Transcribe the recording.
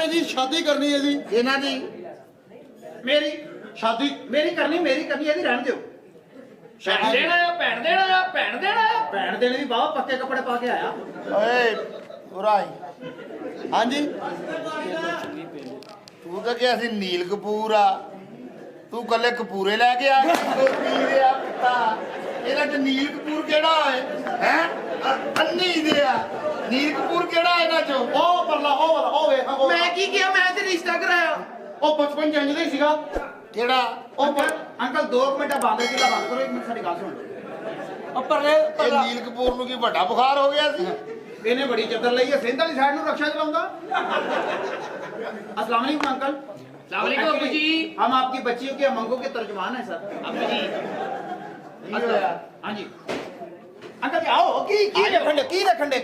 ਨੇ ਜੀ ਸ਼ਾਦੀ ਕਰਨੀ ਹੈ ਜੀ। ਇਹਨਾਂ ਦੀ ਮੇਰੀ ਸ਼ਾਦੀ ਮੇਰੀ ਕਰਨੀ ਇਹਦੀ ਰਹਿਣ ਦਿਓ। ਭੈਣ ਦੇਣਾ ਆ ਭੈਣ ਦੇਣੇ ਵੀ ਬਾਬਾ ਪੱਕੇ ਕੱਪੜੇ ਪਾ ਕੇ ਆਇਆ। ਓਏ ਉਰਾਈ ਹਾਂਜੀ ਤੂੰ ਤਾਂ ਕਿਹਾ ਸੀ ਨੀਲ ਕਪੂਰ ਆ, ਤੂੰ ਕੱਲੇ ਕਪੂਰੇ ਲੈ ਕੇ ਆ ਗਿਆ ਪੀ ਰਿਹਾ ਪੁੱਤਾ। ਇਹਦਾ ਚ ਨੀਲ ਕਪੂਰ ਕਿਹੜਾ ਹੈ ਅੰਨੀ ਦੇ ਆ। ਨੀਲ ਕਪੂਰ ਕਿਹੜਾ ਇਹਨਾਂ ਚੋਂ? ਉਹ ਪਰਲਾ ਉਹ ਵਾਲਾ ਉਹ ਵੇਖ ਉਹ ਮੈਂ ਕੀ ਕਿਹਾ? ਮੈਂ ਤੇ ਰਿਸ਼ਤਾ ਕਰਾਇਆ। ਉਹ 55 ਜੰਜ ਦਾ ਹੀ ਸੀਗਾ। ਕਿਹੜਾ ਉਹ ਅੰਕਲ 2 ਮਿੰਟ ਬੰਦ ਕਰੋ, ਇੱਕ ਮਿੰਟ ਸਾਡੀ ਗੱਲ ਸੁਣ ਲਓ। ਇਹ ਨੀਲ ਕਪੂਰ ਨੂੰ ਕੀ ਵੱਡਾ ਬੁਖਾਰ ਹੋ ਗਿਆ ਸੀ? ਇਹਨੇ ਬੜੀ ਚੱਦਰ ਲਈ ਹੈ, ਸਿੰਧ ਵਾਲੀ ਸਾਈਡ ਨੂੰ ਰਕਸ਼ਾ ਚਲਾਉਂਦਾ। अस्सलाम वालेकुम अंकल। अस्सलाम वालेकुम अब्बू जी। हम आपकी बच्चियों के अमंगों के तर्जुमान हैं सर। अब्बू जी हाँ जी अंकल जी आओ। की रखंडे